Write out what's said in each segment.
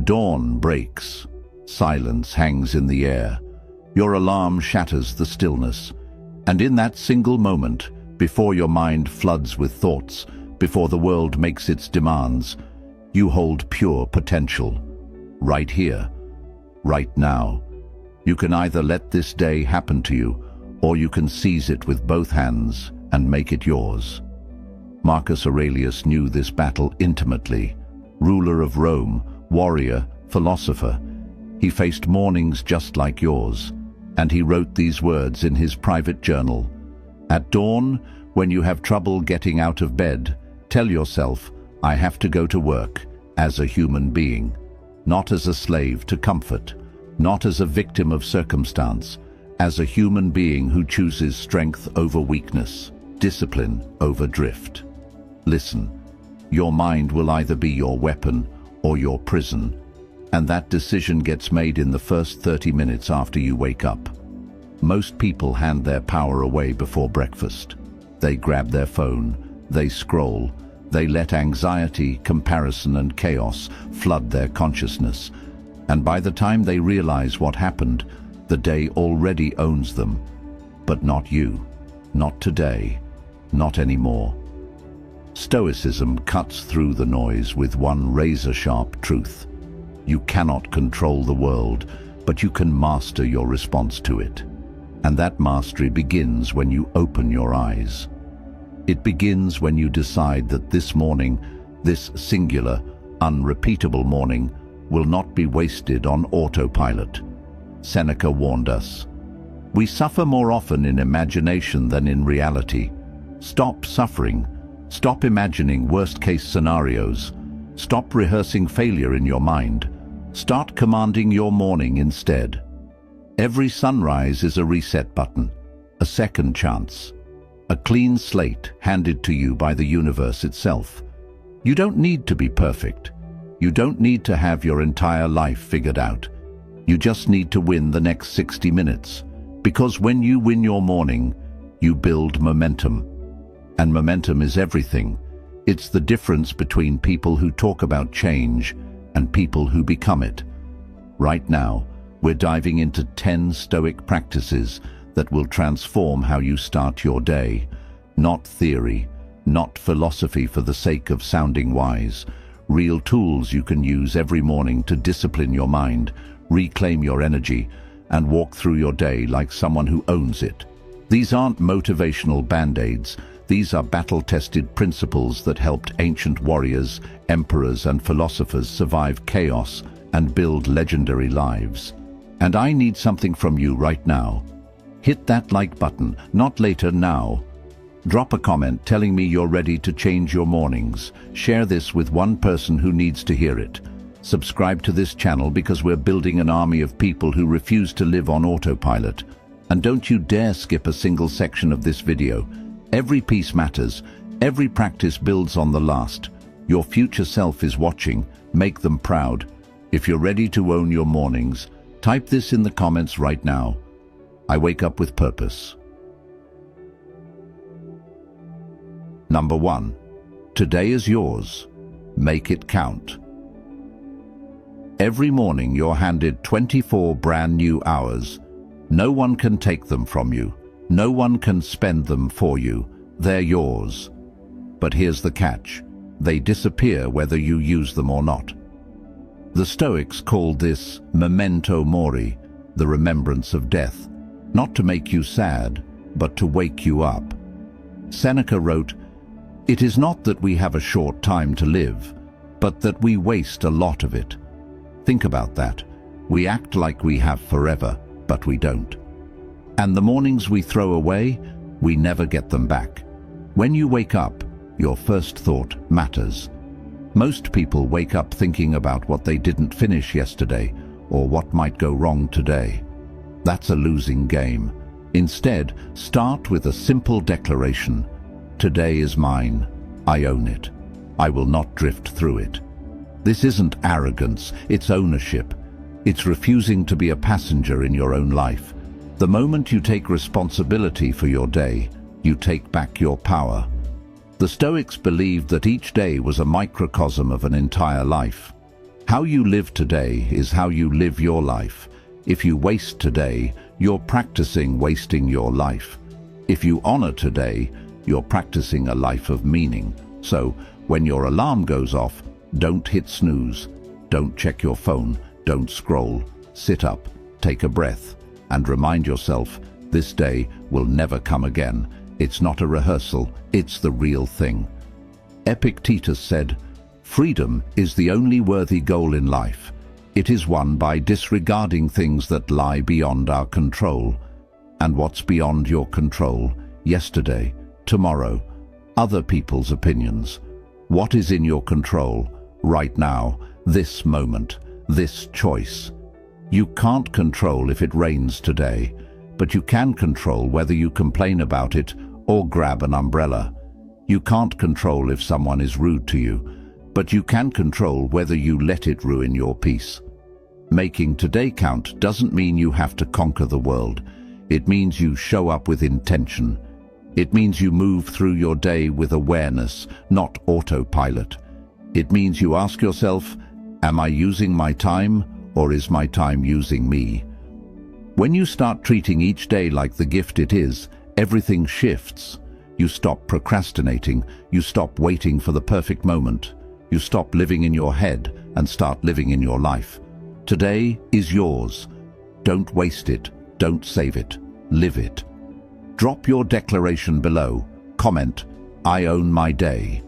Dawn breaks. Silence hangs in the air. Your alarm shatters the stillness. And in that single moment, before your mind floods with thoughts, before the world makes its demands, you hold pure potential. Right here, right now. You can either let this day happen to you, or you can seize it with both hands and make it yours. Marcus Aurelius knew this battle intimately. Ruler of Rome, warrior, philosopher, he faced mornings just like yours, and he wrote these words in his private journal. At dawn, when you have trouble getting out of bed, tell yourself, I have to go to work as a human being, not as a slave to comfort, not as a victim of circumstance, as a human being who chooses strength over weakness, discipline over drift. Listen, your mind will either be your weapon or your prison, and that decision gets made in the first 30 minutes after you wake up. Most people hand their power away before breakfast. They grab their phone, they scroll, they let anxiety, comparison, and chaos flood their consciousness. And by the time they realize what happened, the day already owns them. But not you, not today, not anymore. Stoicism cuts through the noise with one razor-sharp truth. You cannot control the world, but you can master your response to it. And that mastery begins when you open your eyes. It begins when you decide that this morning, this singular, unrepeatable morning, will not be wasted on autopilot. Seneca warned us. We suffer more often in imagination than in reality. Stop suffering. Stop imagining worst-case scenarios. Stop rehearsing failure in your mind. Start commanding your morning instead. Every sunrise is a reset button, a second chance, a clean slate handed to you by the universe itself. You don't need to be perfect. You don't need to have your entire life figured out. You just need to win the next 60 minutes. Because when you win your morning, you build momentum. And momentum is everything. It's the difference between people who talk about change and people who become it. Right now, we're diving into 10 Stoic practices that will transform how you start your day. Not theory, not philosophy for the sake of sounding wise. Real tools you can use every morning to discipline your mind, reclaim your energy, and walk through your day like someone who owns it. These aren't motivational band-aids. These are battle-tested principles that helped ancient warriors, emperors, and philosophers survive chaos and build legendary lives. And I need something from you right now. Hit that like button, not later, now. Drop a comment telling me you're ready to change your mornings. Share this with one person who needs to hear it. Subscribe to this channel because we're building an army of people who refuse to live on autopilot. And don't you dare skip a single section of this video. Every piece matters. Every practice builds on the last. Your future self is watching. Make them proud. If you're ready to own your mornings, type this in the comments right now. I wake up with purpose. Number 1. Today is yours. Make it count. Every morning you're handed 24 brand new hours. No one can take them from you. No one can spend them for you. They're yours. But here's the catch. They disappear whether you use them or not. The Stoics called this memento mori, the remembrance of death, not to make you sad, but to wake you up. Seneca wrote, "It is not that we have a short time to live, but that we waste a lot of it." Think about that. We act like we have forever, but we don't. And the mornings we throw away, we never get them back. When you wake up, your first thought matters. Most people wake up thinking about what they didn't finish yesterday or what might go wrong today. That's a losing game. Instead, start with a simple declaration. Today is mine. I own it. I will not drift through it. This isn't arrogance, it's ownership. It's refusing to be a passenger in your own life. The moment you take responsibility for your day, you take back your power. The Stoics believed that each day was a microcosm of an entire life. How you live today is how you live your life. If you waste today, you're practicing wasting your life. If you honor today, you're practicing a life of meaning. So, when your alarm goes off, don't hit snooze. Don't check your phone. Don't scroll. Sit up, take a breath, and remind yourself, this day will never come again. It's not a rehearsal, it's the real thing. Epictetus said, "Freedom is the only worthy goal in life. It is won by disregarding things that lie beyond our control." And what's beyond your control? Yesterday, tomorrow, other people's opinions. What is in your control? Right now, this moment, this choice. You can't control if it rains today, but you can control whether you complain about it or grab an umbrella. You can't control if someone is rude to you, but you can control whether you let it ruin your peace. Making today count doesn't mean you have to conquer the world. It means you show up with intention. It means you move through your day with awareness, not autopilot. It means you ask yourself, am I using my time, or is my time using me? When you start treating each day like the gift it is, everything shifts. You stop procrastinating. You stop waiting for the perfect moment. You stop living in your head and start living in your life. Today is yours. Don't waste it. Don't save it. Live it. Drop your declaration below. Comment, "I own my day."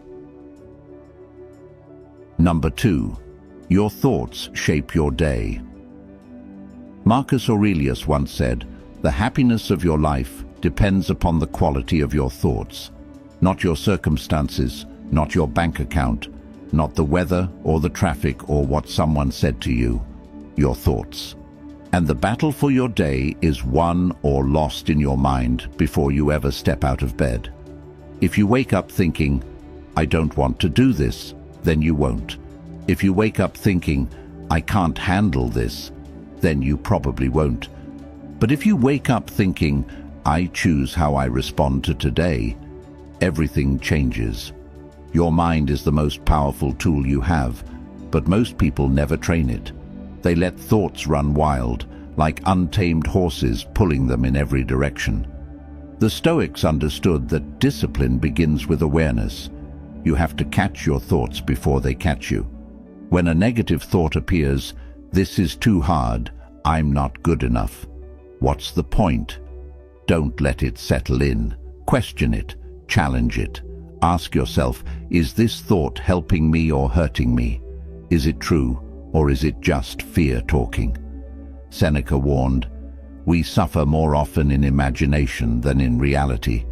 Number 2. Your thoughts shape your day. Marcus Aurelius once said, "The happiness of your life depends upon the quality of your thoughts. Not your circumstances, not your bank account, not the weather or the traffic or what someone said to you. Your thoughts." And the battle for your day is won or lost in your mind before you ever step out of bed. If you wake up thinking, "I don't want to do this," then you won't. If you wake up thinking, "I can't handle this," then you probably won't. But if you wake up thinking, "I choose how I respond to today," everything changes. Your mind is the most powerful tool you have, but most people never train it. They let thoughts run wild, like untamed horses pulling them in every direction. The Stoics understood that discipline begins with awareness. You have to catch your thoughts before they catch you. When a negative thought appears, "This is too hard, I'm not good enough." What's the point? Don't let it settle in. Question it, challenge it. Ask yourself, is this thought helping me or hurting me? Is it true, or is it just fear talking? Seneca warned, "We suffer more often in imagination than in reality."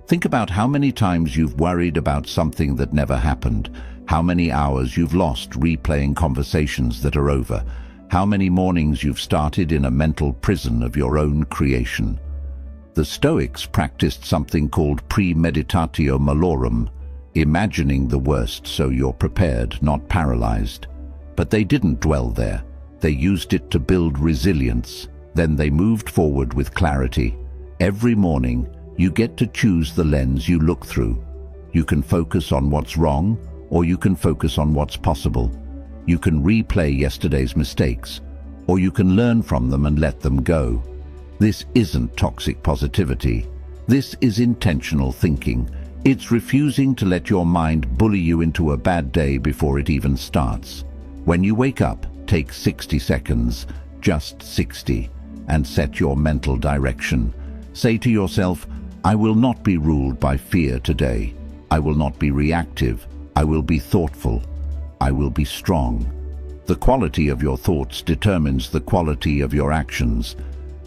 Think about how many times you've worried about something that never happened, how many hours you've lost replaying conversations that are over, how many mornings you've started in a mental prison of your own creation. The Stoics practiced something called premeditatio malorum, imagining the worst so you're prepared, not paralyzed. But they didn't dwell there. They used it to build resilience. Then they moved forward with clarity. Every morning, you get to choose the lens you look through. You can focus on what's wrong, or you can focus on what's possible. You can replay yesterday's mistakes, or you can learn from them and let them go. This isn't toxic positivity. This is intentional thinking. It's refusing to let your mind bully you into a bad day before it even starts. When you wake up, take 60 seconds, just 60, and set your mental direction. Say to yourself, "I will not be ruled by fear today. I will not be reactive. I will be thoughtful. I will be strong." The quality of your thoughts determines the quality of your actions,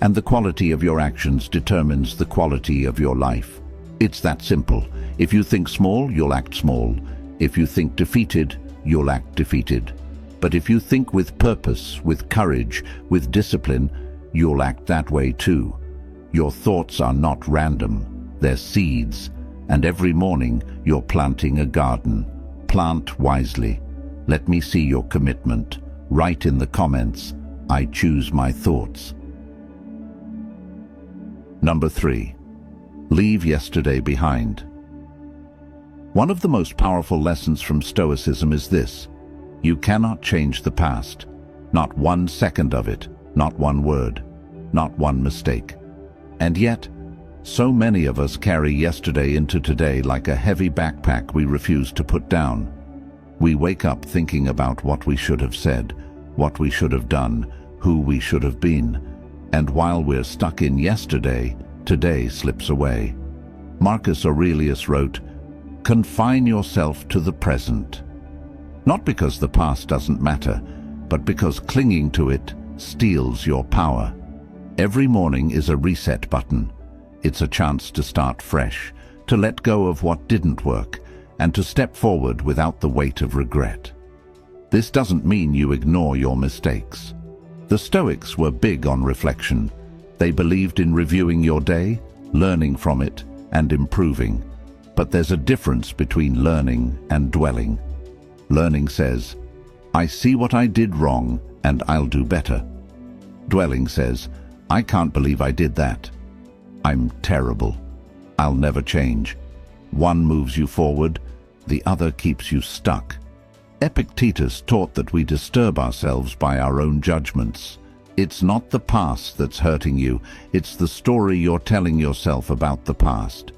and the quality of your actions determines the quality of your life. It's that simple. If you think small, you'll act small. If you think defeated, you'll act defeated. But if you think with purpose, with courage, with discipline, you'll act that way too. Your thoughts are not random. They're seeds. And every morning, you're planting a garden. Plant wisely. Let me see your commitment. Write in the comments, "I choose my thoughts." Number 3. Leave yesterday behind. One of the most powerful lessons from Stoicism is this: You cannot change the past. Not 1 second of it, not one word, not one mistake. And yet, so many of us carry yesterday into today like a heavy backpack we refuse to put down. We wake up thinking about what we should have said, what we should have done, who we should have been. And while we're stuck in yesterday, today slips away. Marcus Aurelius wrote, "Confine yourself to the present." Not because the past doesn't matter, but because clinging to it steals your power. Every morning is a reset button. It's a chance to start fresh, to let go of what didn't work, and to step forward without the weight of regret. This doesn't mean you ignore your mistakes. The Stoics were big on reflection. They believed in reviewing your day, learning from it, and improving. But there's a difference between learning and dwelling. Learning says, "I see what I did wrong, and I'll do better." Dwelling says, "I can't believe I did that. I'm terrible. I'll never change." One moves you forward, the other keeps you stuck. Epictetus taught that we disturb ourselves by our own judgments. It's not the past that's hurting you, it's the story you're telling yourself about the past.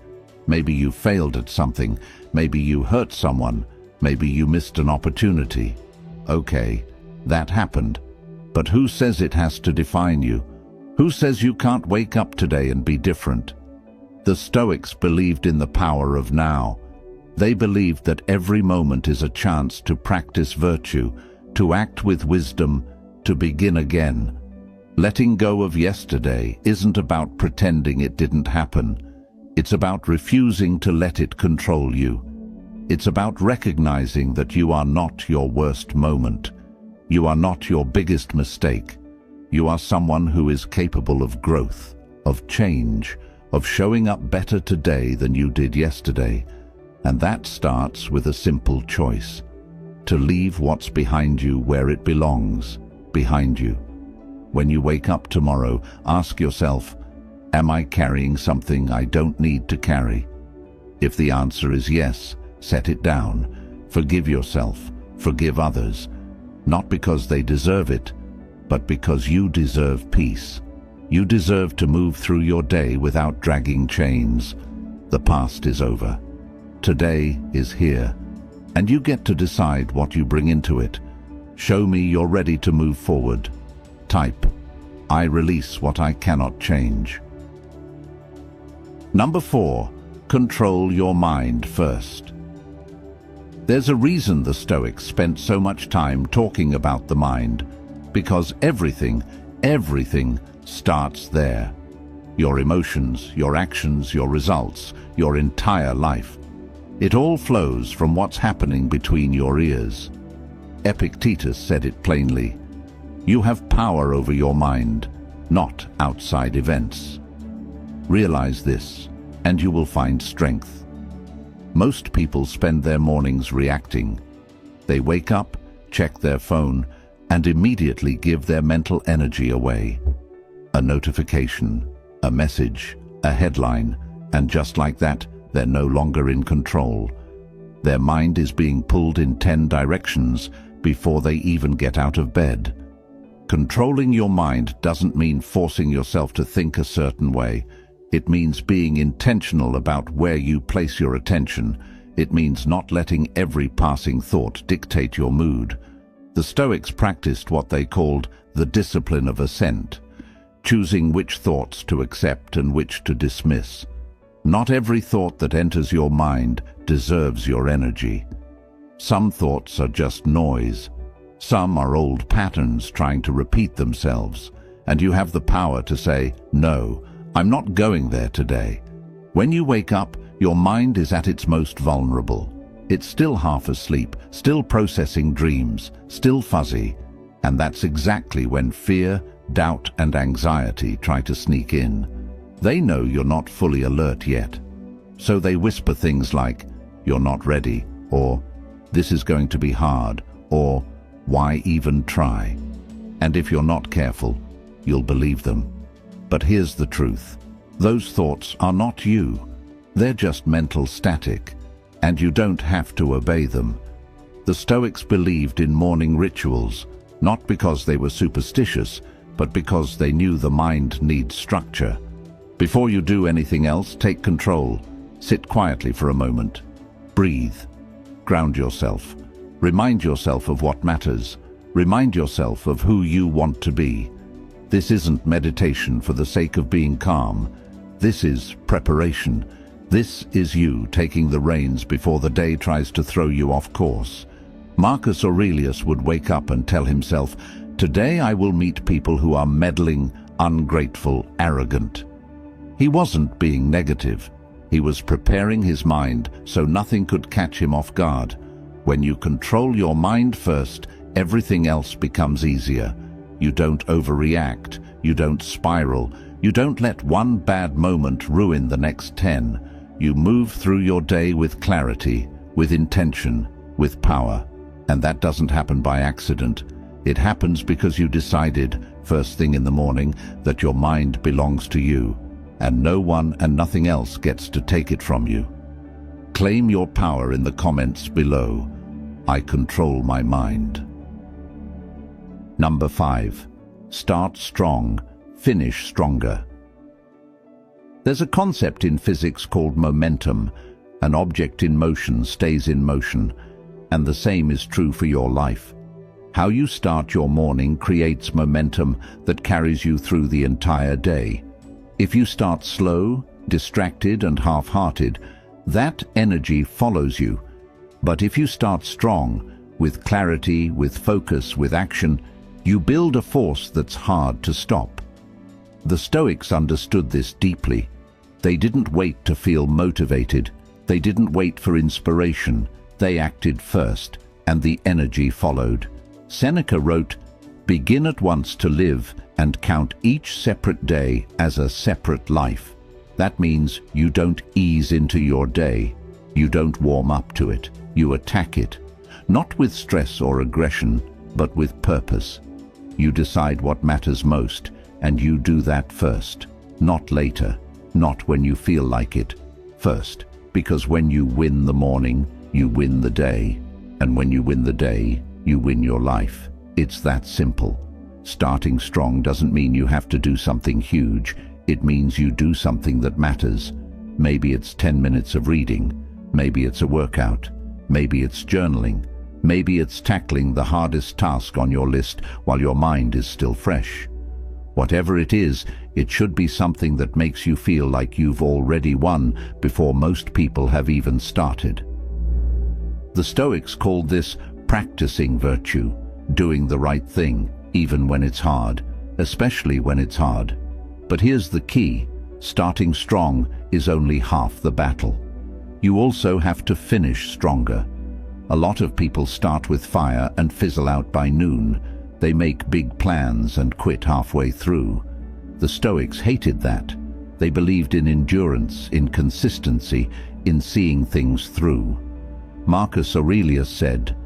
Maybe you failed at something, maybe you hurt someone, maybe you missed an opportunity. Okay, that happened. But who says it has to define you? Who says you can't wake up today and be different? The Stoics believed in the power of now. They believed that every moment is a chance to practice virtue, to act with wisdom, to begin again. Letting go of yesterday isn't about pretending it didn't happen. It's about refusing to let it control you. It's about recognizing that you are not your worst moment. You are not your biggest mistake. You are someone who is capable of growth, of change, of showing up better today than you did yesterday. And that starts with a simple choice: to leave what's behind you where it belongs, behind you. When you wake up tomorrow, ask yourself, am I carrying something I don't need to carry? If the answer is yes, set it down. Forgive yourself, forgive others, not because they deserve it, but because you deserve peace. You deserve to move through your day without dragging chains. The past is over. Today is here, and you get to decide what you bring into it. Show me you're ready to move forward. Type, "I release what I cannot change." Number 4, control your mind first. There's a reason the Stoics spent so much time talking about the mind, because everything starts there. Your emotions, your actions, your results, your entire life. It all flows from what's happening between your ears. Epictetus said it plainly, "You have power over your mind, not outside events." Realize this, and you will find strength. Most people spend their mornings reacting. They wake up, check their phone, and immediately give their mental energy away. A notification, a message, a headline, and just like that, they're no longer in control. Their mind is being pulled in 10 directions before they even get out of bed. Controlling your mind doesn't mean forcing yourself to think a certain way. It means being intentional about where you place your attention. It means not letting every passing thought dictate your mood. The Stoics practiced what they called the discipline of assent, choosing which thoughts to accept and which to dismiss. Not every thought that enters your mind deserves your energy. Some thoughts are just noise. Some are old patterns trying to repeat themselves, and you have the power to say, "No, I'm not going there today." When you wake up, your mind is at its most vulnerable. It's still half asleep, still processing dreams, still fuzzy, and that's exactly when fear, doubt, and anxiety try to sneak in. They know you're not fully alert yet, so they whisper things like, "You're not ready," or "This is going to be hard," or "Why even try?" And if you're not careful, you'll believe them. But here's the truth. Those thoughts are not you. They're just mental static, and you don't have to obey them. The Stoics believed in morning rituals, not because they were superstitious, but because they knew the mind needs structure. Before you do anything else, take control. Sit quietly for a moment. Breathe. Ground yourself. Remind yourself of what matters. Remind yourself of who you want to be. This isn't meditation for the sake of being calm. This is preparation. This is you taking the reins before the day tries to throw you off course. Marcus Aurelius would wake up and tell himself, "Today I will meet people who are meddling, ungrateful, arrogant." He wasn't being negative. He was preparing his mind so nothing could catch him off guard. When you control your mind first, everything else becomes easier. You don't overreact. You don't spiral. You don't let one bad moment ruin the next 10. You move through your day with clarity, with intention, with power. And that doesn't happen by accident. It happens because you decided, first thing in the morning, that your mind belongs to you, and no one and nothing else gets to take it from you. Claim your power in the comments below. I control my mind. Number 5. Start strong, finish stronger. There's a concept in physics called momentum. An object in motion stays in motion, and the same is true for your life. How you start your morning creates momentum that carries you through the entire day. If you start slow, distracted, and half-hearted, that energy follows you. But if you start strong, with clarity, with focus, with action, you build a force that's hard to stop. The Stoics understood this deeply. They didn't wait to feel motivated. They didn't wait for inspiration. They acted first, and the energy followed. Seneca wrote, "Begin at once to live and count each separate day as a separate life." That means you don't ease into your day. You don't warm up to it. You attack it, not with stress or aggression, but with purpose. You decide what matters most, and you do that first, not later, not when you feel like it. First, because when you win the morning, you win the day, and when you win the day, you win your life. It's that simple. Starting strong doesn't mean you have to do something huge. It means you do something that matters. Maybe it's 10 minutes of reading. Maybe it's a workout. Maybe it's journaling. Maybe it's tackling the hardest task on your list while your mind is still fresh. Whatever it is, it should be something that makes you feel like you've already won before most people have even started. The Stoics called this practicing virtue, doing the right thing, even when it's hard, especially when it's hard. But here's the key: starting strong is only half the battle. You also have to finish stronger. A lot of people start with fire and fizzle out by noon. They make big plans and quit halfway through. The Stoics hated that. They believed in endurance, in consistency, in seeing things through. Marcus Aurelius said,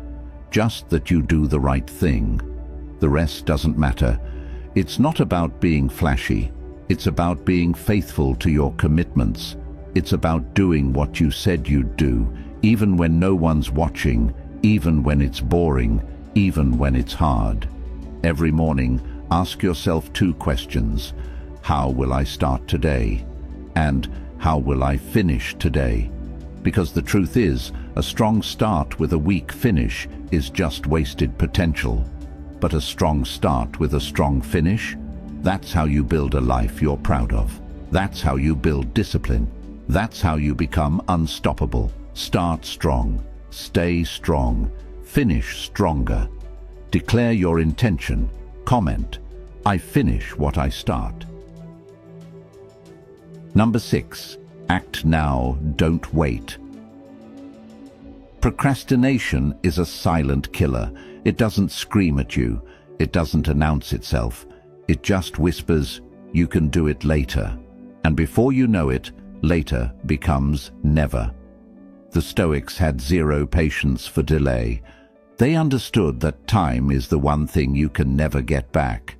"Just that you do the right thing. The rest doesn't matter." It's not about being flashy. It's about being faithful to your commitments. It's about doing what you said you'd do, even when no one's watching, even when it's boring, even when it's hard. Every morning, ask yourself 2 questions. How will I start today? And how will I finish today? Because the truth is, a strong start with a weak finish is just wasted potential. But a strong start with a strong finish, that's how you build a life you're proud of. That's how you build discipline. That's how you become unstoppable. Start strong, stay strong, finish stronger. Declare your intention. Comment, "I finish what I start." Number 6. Act now, don't wait. Procrastination is a silent killer. It doesn't scream at you. It doesn't announce itself. It just whispers, "You can do it later." And before you know it, later becomes never. The Stoics had zero patience for delay. They understood that time is the one thing you can never get back.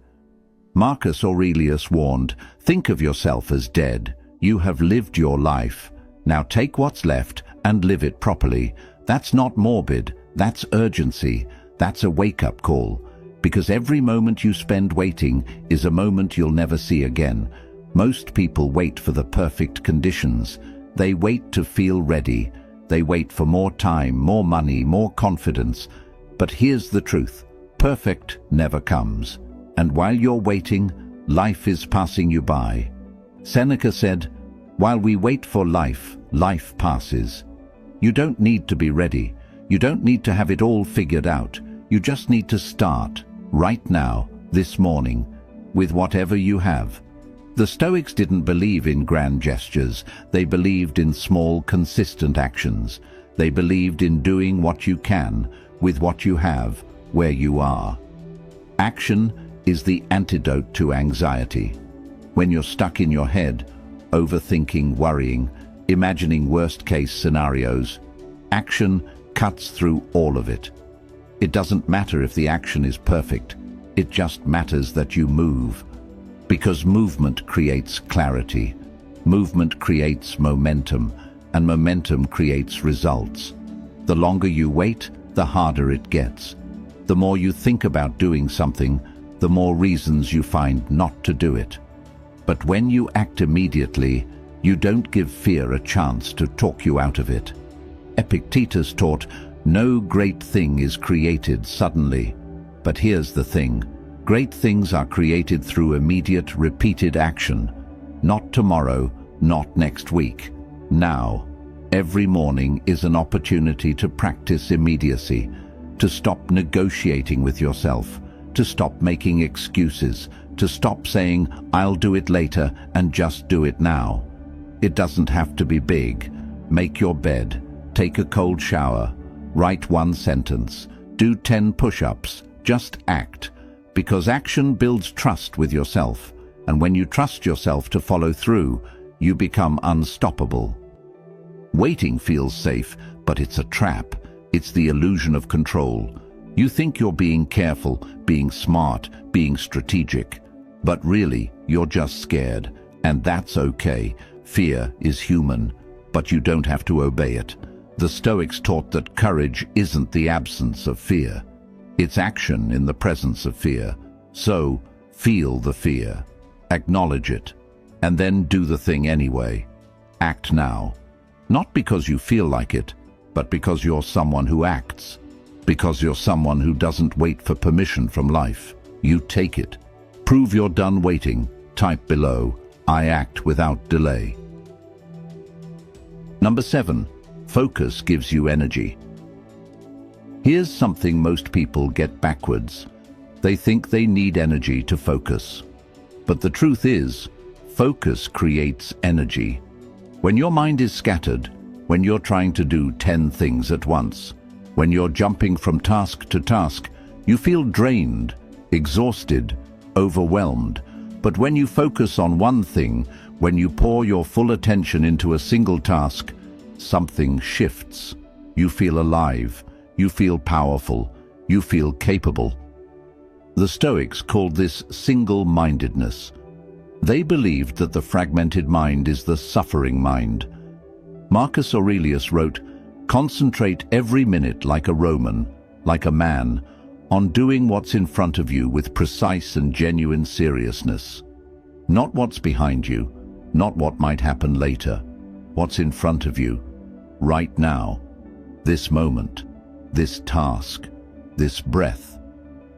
Marcus Aurelius warned, "Think of yourself as dead. You have lived your life. Now take what's left and live it properly." That's not morbid, That's urgency. That's a wake-up call. Because every moment you spend waiting is a moment you'll never see again. Most people wait for the perfect conditions. They wait to feel ready. They wait for more time, more money, more confidence. But here's the truth. Perfect never comes. And while you're waiting, life is passing you by. Seneca said, "While we wait for life, life passes." You don't need to be ready. You don't need to have it all figured out. You just need to start, right now, this morning, with whatever you have. The Stoics didn't believe in grand gestures. They believed in small, consistent actions. They believed in doing what you can, with what you have, where you are. Action is the antidote to anxiety. When you're stuck in your head, overthinking, worrying, imagining worst-case scenarios, action cuts through all of it. It doesn't matter if the action is perfect. It just matters that you move. Because movement creates clarity. Movement creates momentum, and momentum creates results. The longer you wait, the harder it gets. The more you think about doing something, the more reasons you find not to do it. But when you act immediately, you don't give fear a chance to talk you out of it. Epictetus taught, "No great thing is created suddenly." But here's the thing. Great things are created through immediate, repeated action. Not tomorrow, not next week. Now. Every morning is an opportunity to practice immediacy, to stop negotiating with yourself, to stop making excuses, to stop saying, "I'll do it later," and just do it now. It doesn't have to be big. Make your bed, take a cold shower, write one sentence, do 10 push-ups, just act. Because action builds trust with yourself, and when you trust yourself to follow through, you become unstoppable. Waiting feels safe, but it's a trap. It's the illusion of control. You think you're being careful, being smart, being strategic. But really, you're just scared, and that's okay. Fear is human, but you don't have to obey it. The Stoics taught that courage isn't the absence of fear. It's action in the presence of fear. So, feel the fear, acknowledge it, and then do the thing anyway. Act now. Not because you feel like it, but because you're someone who acts. Because you're someone who doesn't wait for permission from life. You take it. Prove you're done waiting. Type below, "I act without delay." Number 7. Focus gives you energy. Here's something most people get backwards. They think they need energy to focus. But the truth is, focus creates energy. When your mind is scattered, when you're trying to do 10 things at once, when you're jumping from task to task, you feel drained, exhausted, overwhelmed. But when you focus on one thing, when you pour your full attention into a single task, something shifts. You feel alive. You feel powerful. You feel capable. The Stoics called this single-mindedness. They believed that the fragmented mind is the suffering mind. Marcus Aurelius wrote, "Concentrate every minute like a Roman, like a man, on doing what's in front of you with precise and genuine seriousness. Not what's behind you, not what might happen later. What's in front of you, right now, this moment, this task, this breath.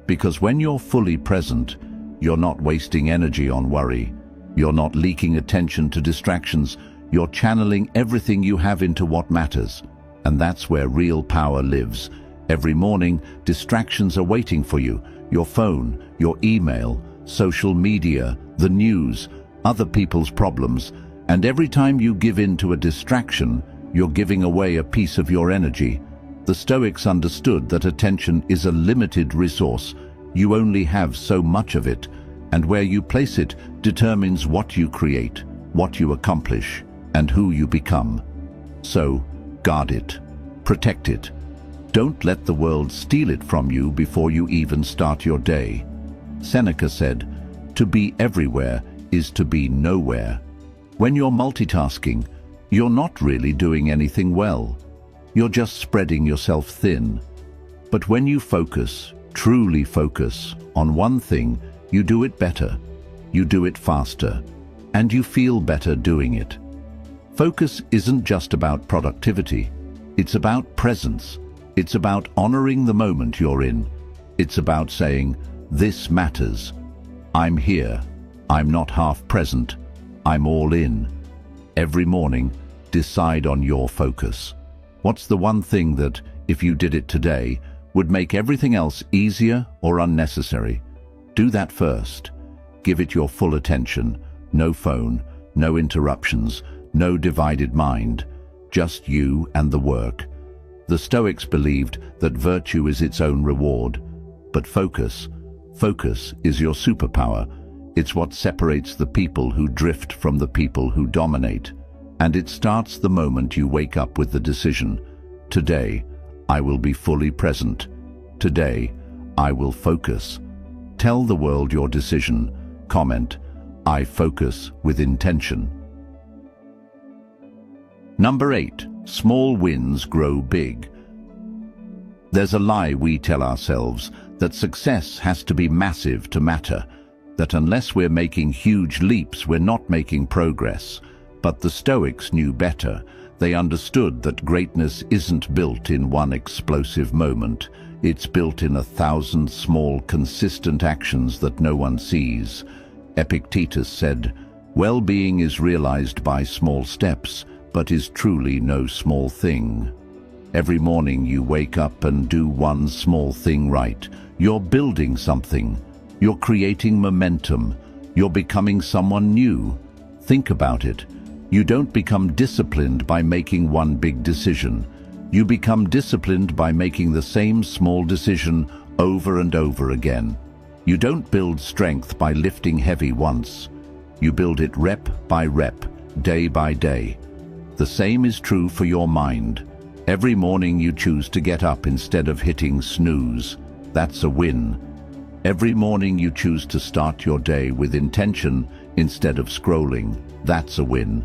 Because when you're fully present, you're not wasting energy on worry. You're not leaking attention to distractions. You're channeling everything you have into what matters. And that's where real power lives. Every morning, distractions are waiting for you. Your phone, your email, social media, the news, other people's problems. And every time you give in to a distraction, you're giving away a piece of your energy. The Stoics understood that attention is a limited resource. You only have so much of it, and where you place it determines what you create, what you accomplish, and who you become. So, guard it, protect it. Don't let the world steal it from you before you even start your day. Seneca said, "To be everywhere is to be nowhere." When you're multitasking, you're not really doing anything well. You're just spreading yourself thin. But when you focus, truly focus, on one thing, you do it better, you do it faster, and you feel better doing it. Focus isn't just about productivity. It's about presence. It's about honoring the moment you're in. It's about saying, "This matters. I'm here. I'm not half present. I'm all in." Every morning, decide on your focus. What's the one thing that, if you did it today, would make everything else easier or unnecessary? Do that first. Give it your full attention. No phone, no interruptions, no divided mind. Just you and the work. The Stoics believed that virtue is its own reward. But focus is your superpower. It's what separates the people who drift from the people who dominate. And it starts the moment you wake up with the decision, "Today, I will be fully present. Today, I will focus." Tell the world your decision. Comment, "I focus with intention." Number 8. Small wins grow big. There's a lie we tell ourselves, that success has to be massive to matter, that unless we're making huge leaps, we're not making progress. But the Stoics knew better. They understood that greatness isn't built in one explosive moment. It's built in 1,000 small, consistent actions that no one sees. Epictetus said, "Well-being is realized by small steps, but is truly no small thing." Every morning you wake up and do one small thing right. You're building something. You're creating momentum. You're becoming someone new. Think about it. You don't become disciplined by making one big decision. You become disciplined by making the same small decision over and over again. You don't build strength by lifting heavy once. You build it rep by rep, day by day. The same is true for your mind. Every morning you choose to get up instead of hitting snooze. That's a win. Every morning you choose to start your day with intention instead of scrolling. That's a win.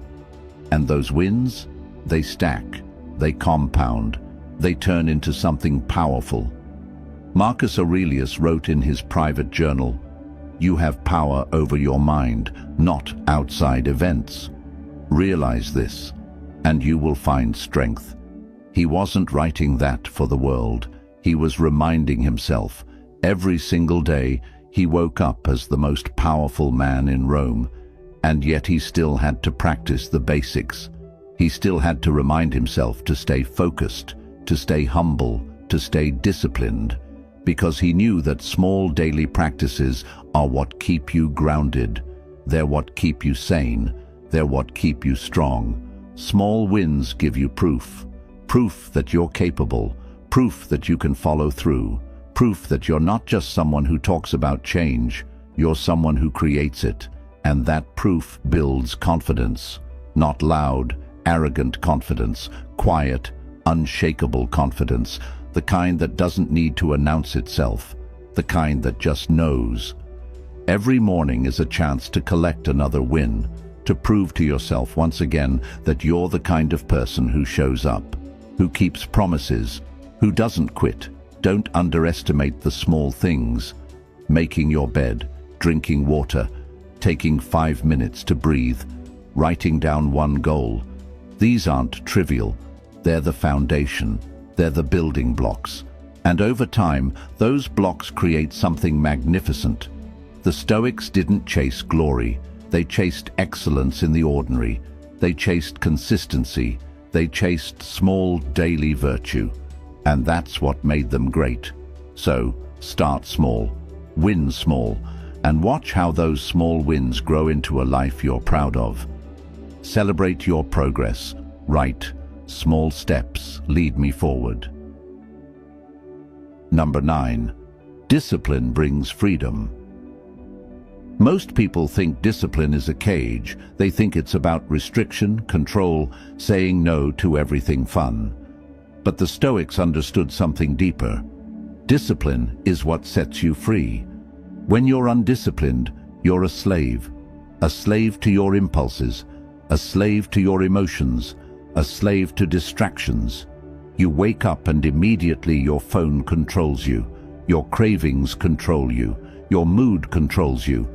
And those wins, they stack, they compound, they turn into something powerful. Marcus Aurelius wrote in his private journal, "You have power over your mind, not outside events. Realize this, and you will find strength." He wasn't writing that for the world. He was reminding himself. Every single day, he woke up as the most powerful man in Rome, and yet he still had to practice the basics. He still had to remind himself to stay focused, to stay humble, to stay disciplined, because he knew that small daily practices are what keep you grounded. They're what keep you sane. They're what keep you strong. Small wins give you proof. Proof that you're capable. Proof that you can follow through. Proof that you're not just someone who talks about change. You're someone who creates it. And that proof builds confidence. Not loud, arrogant confidence. Quiet, unshakable confidence. The kind that doesn't need to announce itself. The kind that just knows. Every morning is a chance to collect another win. To prove to yourself once again that you're the kind of person who shows up. Who keeps promises. Who doesn't quit. Don't underestimate the small things. Making your bed. Drinking water. Taking 5 minutes to breathe, writing down one goal. These aren't trivial. They're the foundation. They're the building blocks. And over time, those blocks create something magnificent. The Stoics didn't chase glory. They chased excellence in the ordinary. They chased consistency. They chased small daily virtue. And that's what made them great. So, start small. Win small. And watch how those small wins grow into a life you're proud of. Celebrate your progress. Write, "Small steps lead me forward." Number 9. Discipline brings freedom. Most people think discipline is a cage. They think it's about restriction, control, saying no to everything fun. But the Stoics understood something deeper. Discipline is what sets you free. When you're undisciplined, you're a slave to your impulses, a slave to your emotions, a slave to distractions. You wake up and immediately your phone controls you. Your cravings control you. Your mood controls you.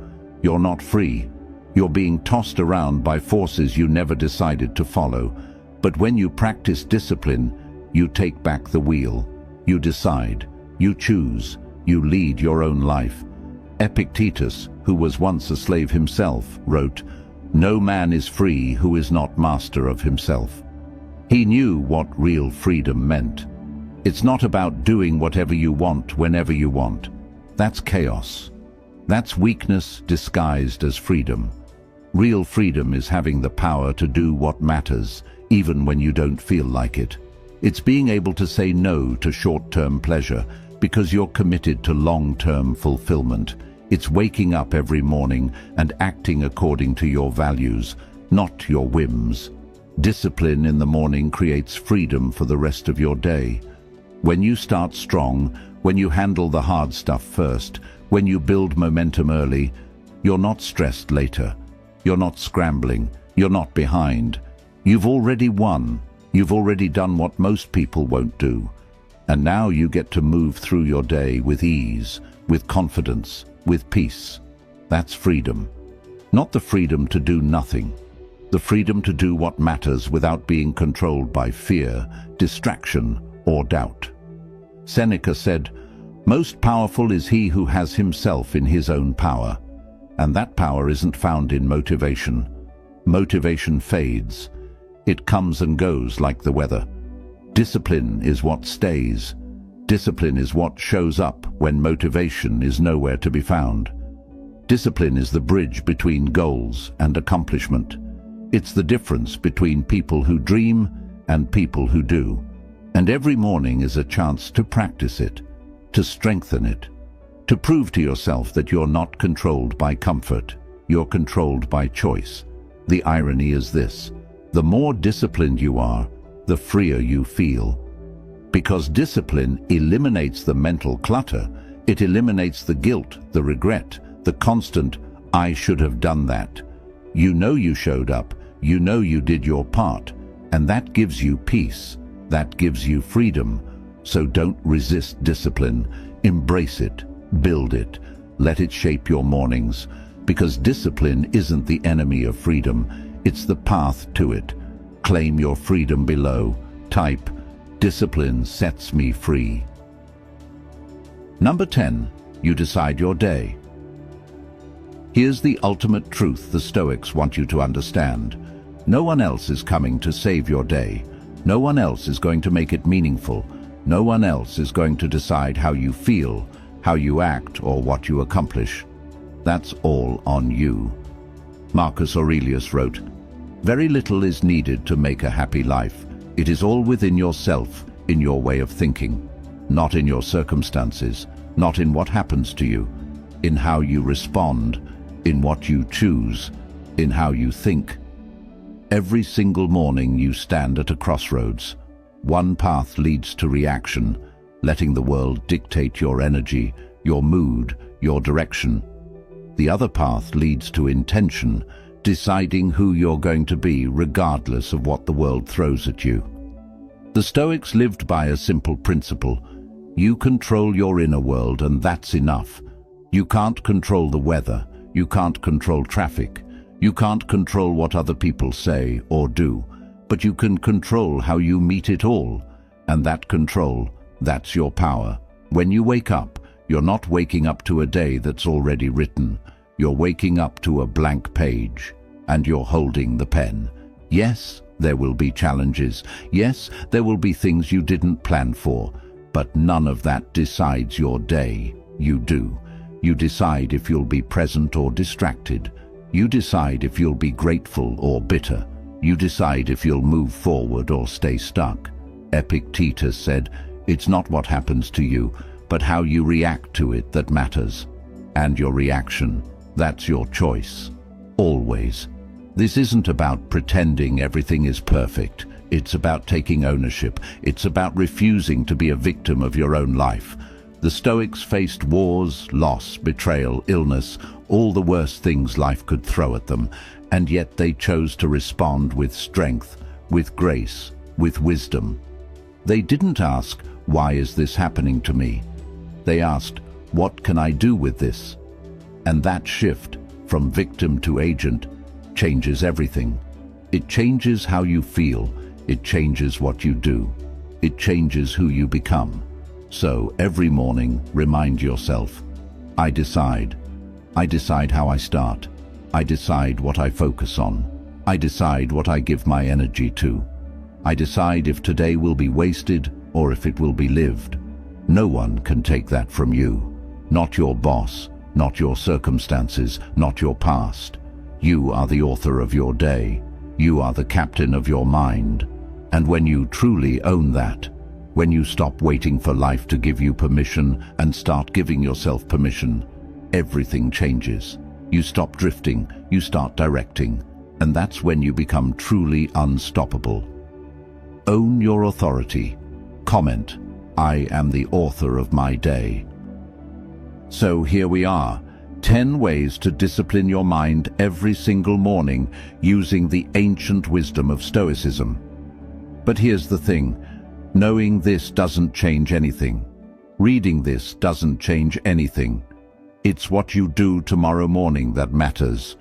You're not free. You're being tossed around by forces you never decided to follow. But when you practice discipline, you take back the wheel. You decide. You choose. You lead your own life. Epictetus, who was once a slave himself, wrote, "No man is free who is not master of himself." He knew what real freedom meant. It's not about doing whatever you want whenever you want. That's chaos. That's weakness disguised as freedom. Real freedom is having the power to do what matters, even when you don't feel like it. It's being able to say no to short-term pleasure because you're committed to long-term fulfillment. It's waking up every morning and acting according to your values, not your whims. Discipline in the morning creates freedom for the rest of your day. When you start strong, when you handle the hard stuff first, when you build momentum early, you're not stressed later. You're not scrambling. You're not behind. You've already won. You've already done what most people won't do. And now you get to move through your day with ease, with confidence, with peace. That's freedom. Not the freedom to do nothing. The freedom to do what matters without being controlled by fear, distraction, or doubt. Seneca said, "Most powerful is he who has himself in his own power." And that power isn't found in motivation. Motivation fades. It comes and goes like the weather. Discipline is what stays. Discipline is what shows up when motivation is nowhere to be found. Discipline is the bridge between goals and accomplishment. It's the difference between people who dream and people who do. And every morning is a chance to practice it, to strengthen it, to prove to yourself that you're not controlled by comfort, you're controlled by choice. The irony is this: the more disciplined you are, the freer you feel. Because discipline eliminates the mental clutter, it eliminates the guilt, the regret, the constant, "I should have done that." You know you showed up, you know you did your part, and that gives you peace, that gives you freedom. So don't resist discipline, embrace it, build it, let it shape your mornings, because discipline isn't the enemy of freedom, it's the path to it. Claim your freedom below. Type, "Discipline sets me free." Number 10, you decide your day. Here's the ultimate truth the Stoics want you to understand. No one else is coming to save your day. No one else is going to make it meaningful. No one else is going to decide how you feel, how you act, or what you accomplish. That's all on you. Marcus Aurelius wrote, "Very little is needed to make a happy life. It is all within yourself, in your way of thinking, not in your circumstances, not in what happens to you, in how you respond, in what you choose, in how you think." Every single morning you stand at a crossroads. One path leads to reaction, letting the world dictate your energy, your mood, your direction. The other path leads to intention, deciding who you're going to be regardless of what the world throws at you. The Stoics lived by a simple principle: you control your inner world, and that's enough. You can't control the weather, you can't control traffic, you can't control what other people say or do, but you can control how you meet it all, and that control, that's your power. When you wake up, you're not waking up to a day that's already written. You're waking up to a blank page, and you're holding the pen. Yes, there will be challenges. Yes, there will be things you didn't plan for, but none of that decides your day. You do. You decide if you'll be present or distracted. You decide if you'll be grateful or bitter. You decide if you'll move forward or stay stuck. Epictetus said, "It's not what happens to you, but how you react to it that matters. And your reaction, that's your choice. Always." This isn't about pretending everything is perfect. It's about taking ownership. It's about refusing to be a victim of your own life. The Stoics faced wars, loss, betrayal, illness, all the worst things life could throw at them, and yet they chose to respond with strength, with grace, with wisdom. They didn't ask, "Why is this happening to me?" They asked, "What can I do with this?" And that shift from victim to agent changes everything. It changes how you feel. It changes what you do. It changes who you become. So every morning, remind yourself, I decide. I decide how I start. I decide what I focus on. I decide what I give my energy to. I decide if today will be wasted or if it will be lived. No one can take that from you. Not your boss, not your circumstances, not your past. You are the author of your day. You are the captain of your mind. And when you truly own that, when you stop waiting for life to give you permission and start giving yourself permission, everything changes. You stop drifting, you start directing, and that's when you become truly unstoppable. Own your authority. Comment, I am the author of my day. So here we are, 10 ways to discipline your mind every single morning using the ancient wisdom of Stoicism. But here's the thing, knowing this doesn't change anything. Reading this doesn't change anything. It's what you do tomorrow morning that matters.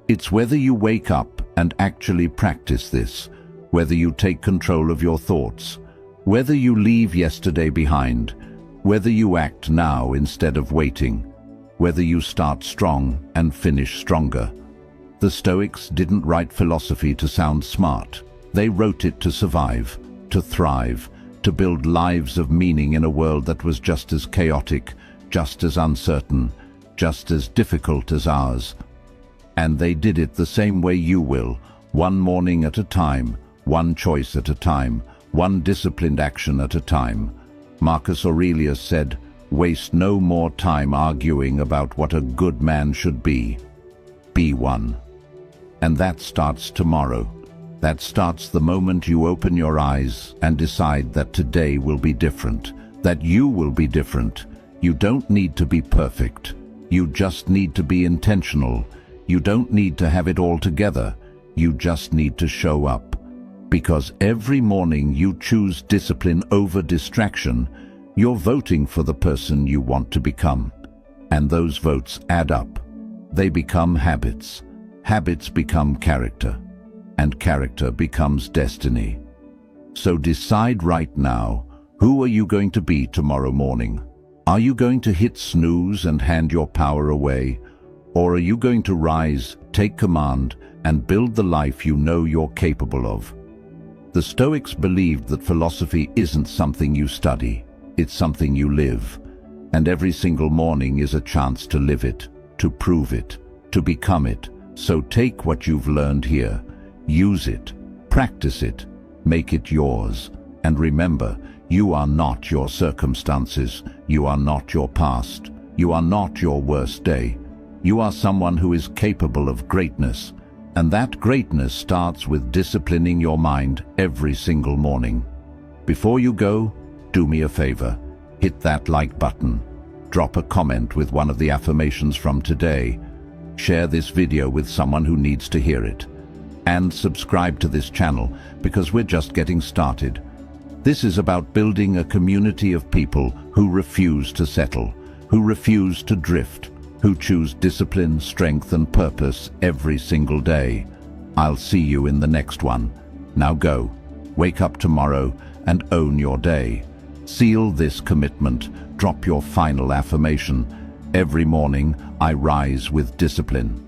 It's whether you wake up and actually practice this, whether you take control of your thoughts, whether you leave yesterday behind, whether you act now instead of waiting, whether you start strong and finish stronger. The Stoics didn't write philosophy to sound smart. They wrote it to survive, to thrive, to build lives of meaning in a world that was just as chaotic, just as uncertain, just as difficult as ours. And they did it the same way you will, one morning at a time, one choice at a time, one disciplined action at a time. Marcus Aurelius said, "Waste no more time arguing about what a good man should be. Be one." And that starts tomorrow. That starts the moment you open your eyes and decide that today will be different, that you will be different. You don't need to be perfect. You just need to be intentional. You don't need to have it all together. You just need to show up. Because every morning you choose discipline over distraction, you're voting for the person you want to become. And those votes add up. They become habits. Habits become character. And character becomes destiny. So decide right now, who are you going to be tomorrow morning? Are you going to hit snooze and hand your power away? Or are you going to rise, take command, and build the life you know you're capable of? The Stoics believed that philosophy isn't something you study, it's something you live. And every single morning is a chance to live it, to prove it, to become it. So take what you've learned here, use it, practice it, make it yours. And remember, you are not your circumstances, you are not your past, you are not your worst day. You are someone who is capable of greatness. And that greatness starts with disciplining your mind every single morning. Before you go, do me a favor. Hit that like button. Drop a comment with one of the affirmations from today. Share this video with someone who needs to hear it. And subscribe to this channel because we're just getting started. This is about building a community of people who refuse to settle, who refuse to drift, who choose discipline, strength, and purpose every single day. I'll see you in the next one. Now go, wake up tomorrow and own your day. Seal this commitment, drop your final affirmation. Every morning, I rise with discipline.